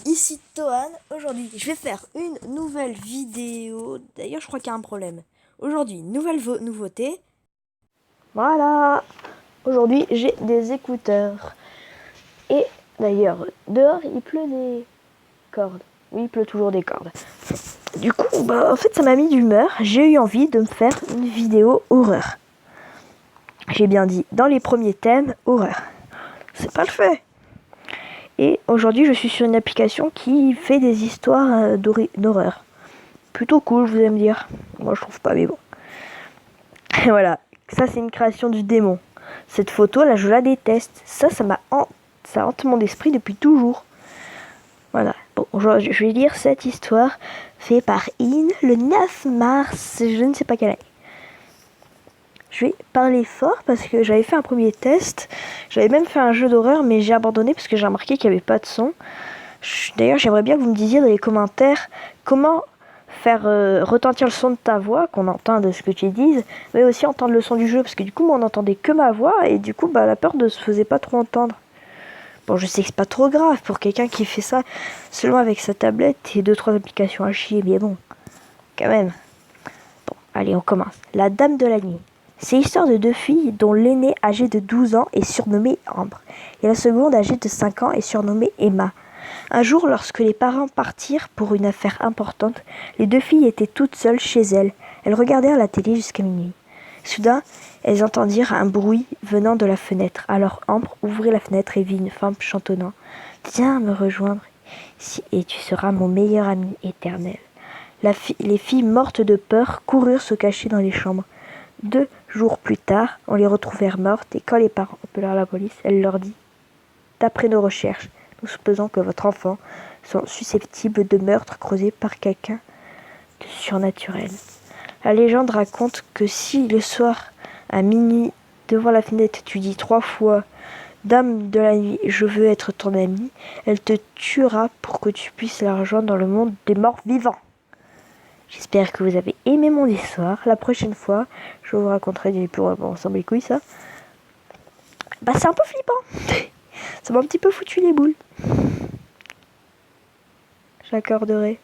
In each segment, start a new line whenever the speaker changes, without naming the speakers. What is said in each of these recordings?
ici Tohan. Aujourd'hui, je vais faire une nouvelle vidéo. D'ailleurs, je crois qu'il y a un problème. Aujourd'hui, nouvelle nouveauté. Voilà. Aujourd'hui, j'ai des écouteurs. Et d'ailleurs, dehors, il pleut des cordes. Oui, il pleut toujours des cordes. Du coup, en fait, ça m'a mis d'humeur. J'ai eu envie de me faire une vidéo horreur. J'ai bien dit, dans les premiers thèmes, horreur. C'est pas le fait. Et aujourd'hui, je suis sur une application qui fait des histoires d'horreur. Plutôt cool, vous allez me dire. Moi, je trouve pas, mais bon. Et voilà, ça c'est une création du démon. Cette photo, là, je la déteste. Ça hante mon esprit depuis toujours. Voilà. Bon, je vais lire cette histoire faite par In le 9 mars. Je ne sais pas quelle année. Je vais parler fort parce que j'avais fait un premier test. J'avais même fait un jeu d'horreur, mais j'ai abandonné parce que j'ai remarqué qu'il n'y avait pas de son. D'ailleurs, j'aimerais bien que vous me disiez dans les commentaires comment faire retentir le son de ta voix, qu'on entend de ce que tu dises, mais aussi entendre le son du jeu, parce que du coup, moi, on n'entendait que ma voix, et du coup, la peur ne se faisait pas trop entendre. Bon, je sais que c'est pas trop grave pour quelqu'un qui fait ça seulement avec sa tablette et 2-3 applications à chier, mais bon, quand même. Bon, allez, on commence. La Dame de la Nuit. C'est l'histoire de deux filles dont l'aînée âgée de 12 ans est surnommée Ambre, et la seconde âgée de 5 ans est surnommée Emma. Un jour, lorsque les parents partirent pour une affaire importante, les deux filles étaient toutes seules chez elles. Elles regardèrent la télé jusqu'à minuit. Soudain, elles entendirent un bruit venant de la fenêtre. Alors Ambre ouvrit la fenêtre et vit une femme chantonnant. « Viens me rejoindre et tu seras mon meilleur ami éternel. » Les filles, mortes de peur, coururent se cacher dans les chambres. 2 jours plus tard, on les retrouvèrent mortes et quand les parents appelèrent la police, elle leur dit « D'après nos recherches, nous supposons que votre enfant sont susceptibles de meurtre causé par quelqu'un de surnaturel. » La légende raconte que si le soir, à minuit, devant la fenêtre, tu dis 3 fois « Dame de la nuit, je veux être ton amie », elle te tuera pour que tu puisses la rejoindre dans le monde des morts vivants. J'espère que vous avez aimé mon histoire. La prochaine fois, je vous raconterai des plus ensemble les couilles, ça. C'est un peu flippant. Ça m'a un petit peu foutu les boules. J'accorderai.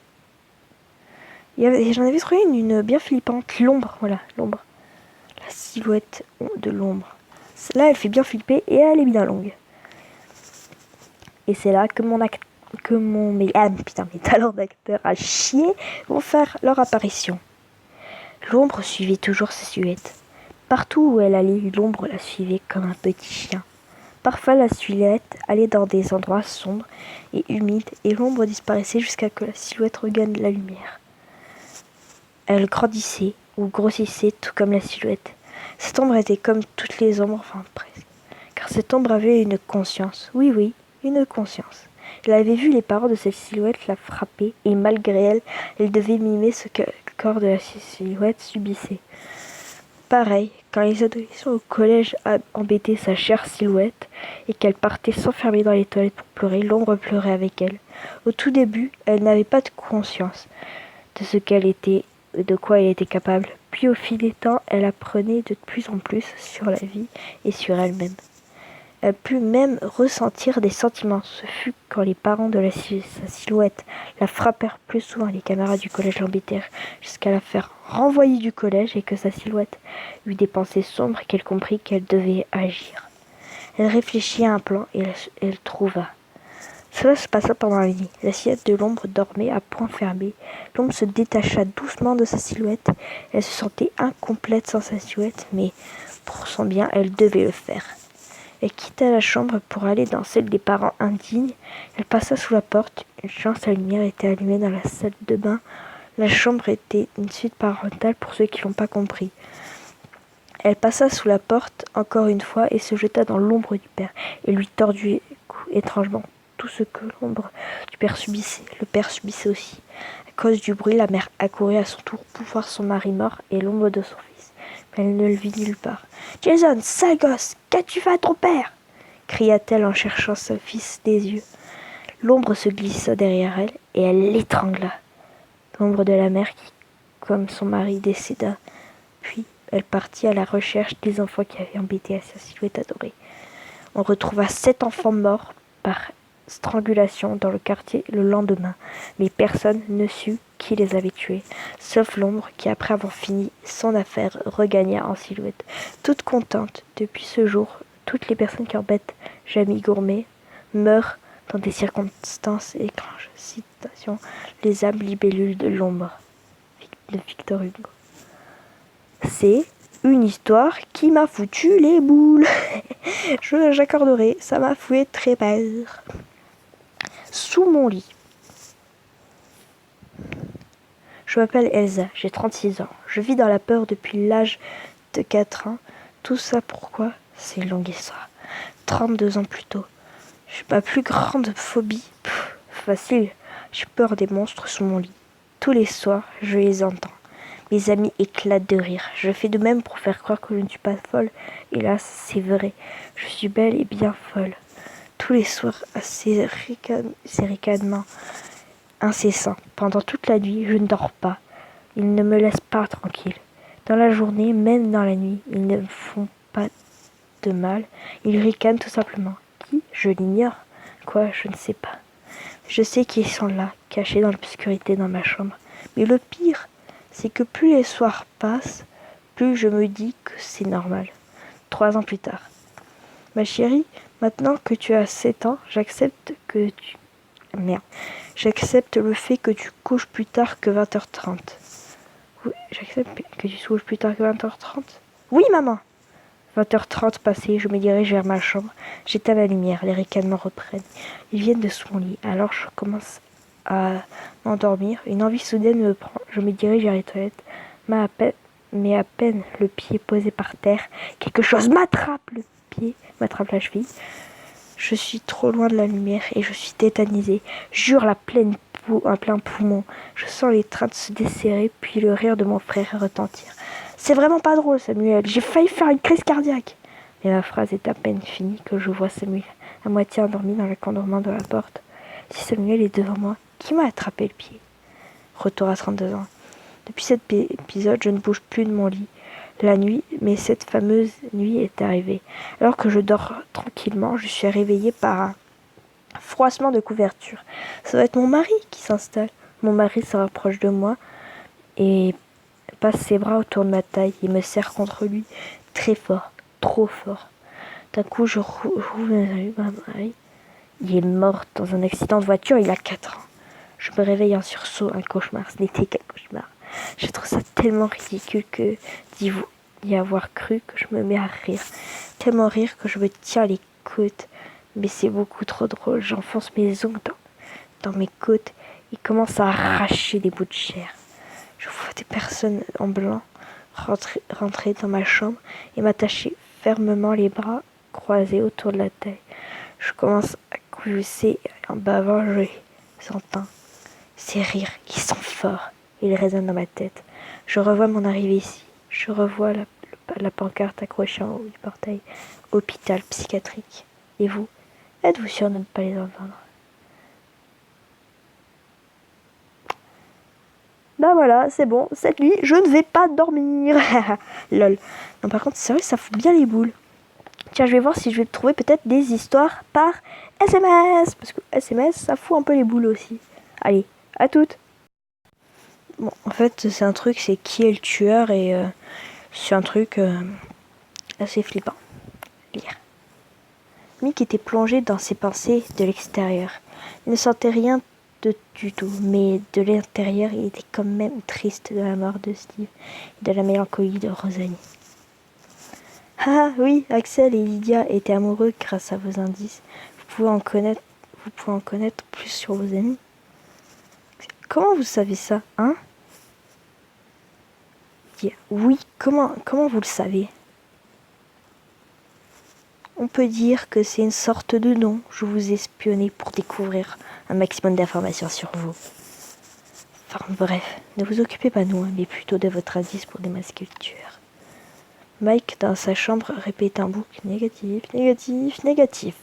J'en avais trouvé une bien flippante. L'ombre, voilà, l'ombre. La silhouette de l'ombre. Là, elle fait bien flipper et elle est bien longue. Et c'est là que mes talents d'acteur à chier vont faire leur apparition. L'ombre suivait toujours sa silhouette. Partout où elle allait, l'ombre la suivait comme un petit chien. Parfois, la silhouette allait dans des endroits sombres et humides et l'ombre disparaissait jusqu'à que la silhouette regagne la lumière. Elle grandissait ou grossissait tout comme la silhouette. Cette ombre était comme toutes les ombres, enfin presque. Car cette ombre avait une conscience. Oui, une conscience. Elle avait vu les parents de cette silhouette la frapper et malgré elle, elle devait mimer ce que le corps de la silhouette subissait. Pareil, quand les adolescents au collège embêtaient sa chère silhouette et qu'elle partait s'enfermer dans les toilettes pour pleurer, l'ombre pleurait avec elle. Au tout début, elle n'avait pas de conscience de ce qu'elle était, de quoi elle était capable. Puis au fil des temps, elle apprenait de plus en plus sur la vie et sur elle-même. Elle put même ressentir des sentiments. Ce fut quand les parents de sa silhouette la frappèrent plus souvent. Les camarades du collège l'embêtèrent jusqu'à la faire renvoyer du collège et que sa silhouette eut des pensées sombres et qu'elle comprit qu'elle devait agir. Elle réfléchit à un plan et elle trouva. Cela se passa pendant la nuit. La silhouette de l'ombre dormait à poings fermés. L'ombre se détacha doucement de sa silhouette. Elle se sentait incomplète sans sa silhouette, mais pour son bien, elle devait le faire. Elle quitta la chambre pour aller dans celle des parents indignes. Elle passa sous la porte. Une chance, la lumière était allumée dans la salle de bain. La chambre était une suite parentale pour ceux qui n'ont pas compris. Elle passa sous la porte encore une fois et se jeta dans l'ombre du père et lui tordit étrangement tout ce que l'ombre du père subissait. Le père subissait aussi. À cause du bruit, la mère accourut à son tour pour voir son mari mort et l'ombre de son fils. Mais elle ne le vit nulle part. « Jason, sale gosse, qu'as-tu fait à ton père ?» cria-t-elle en cherchant son fils des yeux. L'ombre se glissa derrière elle et elle l'étrangla. L'ombre de la mère qui, comme son mari, décéda. Puis elle partit à la recherche des enfants qui avaient embêté à sa silhouette adorée. On retrouva 7 enfants morts par strangulation dans le quartier le lendemain, mais personne ne sut qui les avait tués, sauf l'ombre qui, après avoir fini son affaire, regagna en silhouette. Toute contente, depuis ce jour, toutes les personnes qui embêtent Jamie Gourmet meurent dans des circonstances étranges. Citation, les âmes libellules de l'ombre, de Victor Hugo. C'est une histoire qui m'a foutu les boules. J'accorderai, ça m'a fait très peur. Sous mon lit. Je m'appelle Elsa, j'ai 36 ans. Je vis dans la peur depuis l'âge de 4 ans. Tout ça pourquoi? C'est une longue histoire. 32 ans plus tôt. Ma plus grande phobie, facile, j'ai peur des monstres sous mon lit. Tous les soirs, je les entends. Mes amis éclatent de rire. Je fais de même pour faire croire que je ne suis pas folle. Hélas, c'est vrai. Je suis belle et bien folle. Tous les soirs, à ces ricanements incessants. Pendant toute la nuit, je ne dors pas. Ils ne me laissent pas tranquille. Dans la journée, même dans la nuit, ils ne me font pas de mal. Ils ricanent tout simplement. Qui? Je l'ignore. Quoi? Je ne sais pas. Je sais qu'ils sont là, cachés dans l'obscurité dans ma chambre. Mais le pire, c'est que plus les soirs passent, plus je me dis que c'est normal. 3 ans plus tard. Ma chérie, maintenant que tu as 7 ans, j'accepte le fait que tu couches plus tard que 20h30. Oui, j'accepte que tu couches plus tard que 20h30. Oui, maman. 20h30 passées, je me dirige vers ma chambre. J'éteins la lumière, les ricanements reprennent. Ils viennent de sous mon lit, alors je commence à m'endormir. Une envie soudaine me prend. Je me dirige vers les toilettes. Mais à peine le pied posé par terre, quelque chose m'attrape le pied, m'attrape la cheville. Je suis trop loin de la lumière et je suis tétanisée. Jure à plein poumon. Je sens les trains se desserrer, puis le rire de mon frère retentir. C'est vraiment pas drôle, Samuel. J'ai failli faire une crise cardiaque. Mais ma phrase est à peine finie que je vois Samuel, à moitié endormi dans l'encadrement de la porte. Si Samuel est devant moi, qui m'a attrapé le pied? Retour à 32 ans. Depuis cet épisode, je ne bouge plus de mon lit. La nuit, mais cette fameuse nuit est arrivée. Alors que je dors tranquillement, je suis réveillée par un froissement de couverture. Ça doit être mon mari qui s'installe. Mon mari se rapproche de moi et passe ses bras autour de ma taille et me serre contre lui très fort, trop fort. D'un coup, je rouvre les yeux. Il est mort dans un accident de voiture il y a 4 ans. Je me réveille en sursaut, un cauchemar. Ce n'était qu'un cauchemar. Je trouve ça tellement ridicule que d'y avoir cru que je me mets à rire. Tellement rire que je me tiens les côtes. Mais c'est beaucoup trop drôle. J'enfonce mes ongles dans mes côtes et commence à arracher des bouts de chair. Je vois des personnes en blanc rentrer dans ma chambre et m'attacher fermement les bras croisés autour de la taille. Je commence à convulser en bavant, je les entends. Ces rires, ils sont forts. Ils résonnent dans ma tête. Je revois mon arrivée ici. Je revois la pancarte accrochée en haut du portail. Hôpital psychiatrique. Et vous, êtes-vous sûr de ne pas les entendre? Ben voilà, c'est bon. Cette nuit, je ne vais pas dormir. Lol. Non, par contre, c'est vrai, ça fout bien les boules. Tiens, je vais voir si je vais trouver peut-être des histoires par SMS. Parce que SMS, ça fout un peu les boules aussi. Allez, à toutes. Bon, en fait, c'est un truc, c'est qui est le tueur et c'est un truc assez flippant. Lire. Mick était plongé dans ses pensées de l'extérieur. Il ne sentait rien du tout, mais de l'intérieur, il était quand même triste de la mort de Steve et de la mélancolie de Rosalie. Ah oui, Axel et Lydia étaient amoureux grâce à vos indices. Vous pouvez en connaître plus sur vos amis. Comment vous savez ça, hein? Oui, comment vous le savez? On peut dire que c'est une sorte de don. Je vous ai espionné pour découvrir un maximum d'informations sur vous. Enfin bref, ne vous occupez pas de moi, mais plutôt de votre indice pour démasquer le tueur. Mike, dans sa chambre, répète un boucle négatif, négatif, négatif.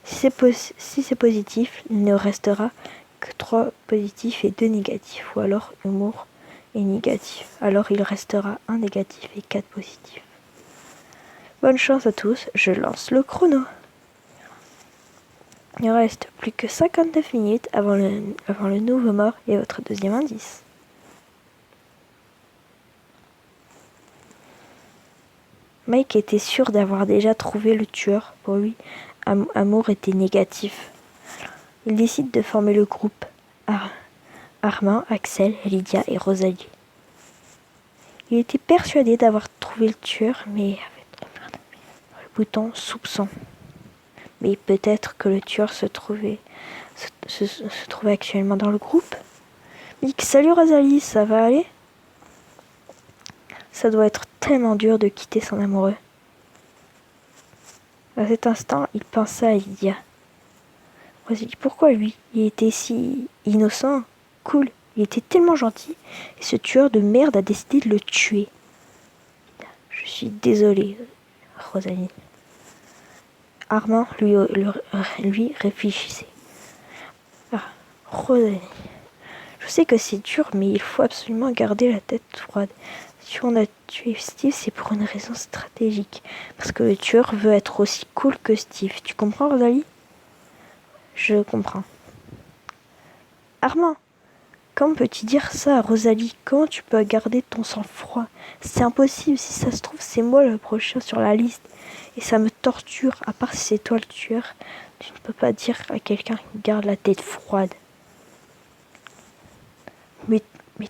Si c'est positif, il ne restera que 3 positifs et 2 négatifs, ou alors humour et négatif. Alors il restera 1 négatif et 4 positifs. Bonne chance à tous, je lance le chrono. Il reste plus que 59 minutes avant le nouveau mort et votre deuxième indice. Mike était sûr d'avoir déjà trouvé le tueur. Pour lui, Amour était négatif. Il décide de former le groupe. Armand, Axel, Lydia et Rosalie. Il était persuadé d'avoir trouvé le tueur, mais avec le bouton soupçon. Mais peut-être que le tueur se trouvait actuellement dans le groupe. Mick, salut Rosalie, ça va aller? Ça doit être tellement dur de quitter son amoureux. À cet instant, il pensa à Lydia. Rosalie, pourquoi lui? Il était si innocent, cool, il était tellement gentil, et ce tueur de merde a décidé de le tuer. Je suis désolée, Rosalie. Armand, lui réfléchissait. Ah, Rosalie. Je sais que c'est dur, mais il faut absolument garder la tête froide. Si on a tué Steve, c'est pour une raison stratégique. Parce que le tueur veut être aussi cool que Steve. Tu comprends, Rosalie? Je comprends. Armand, comment peux-tu dire ça à Rosalie? Comment tu peux garder ton sang-froid? C'est impossible, si ça se trouve, c'est moi le prochain sur la liste. Et ça me torture, à part si c'est toi le tueur. Tu ne peux pas dire à quelqu'un qui garde la tête froide. Mais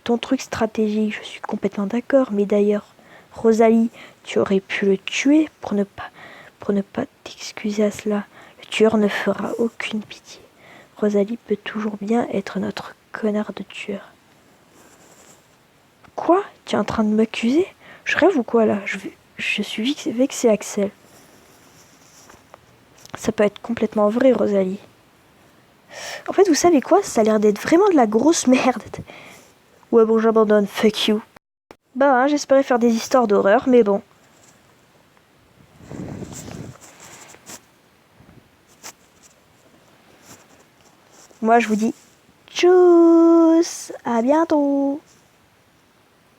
ton truc stratégique, je suis complètement d'accord. Mais d'ailleurs, Rosalie, tu aurais pu le tuer pour ne pas t'excuser à cela. Le tueur ne fera aucune pitié. Rosalie peut toujours bien être notre connard de tueur. Quoi? Tu es en train de m'accuser? Je rêve ou quoi là? Je suis vexé, Axel. Ça peut être complètement vrai, Rosalie. En fait, vous savez quoi? Ça a l'air d'être vraiment de la grosse merde. Ouais, bon, j'abandonne. Fuck you. Bah, hein, j'espérais faire des histoires d'horreur, mais bon. Moi, je vous dis tchuss, à bientôt.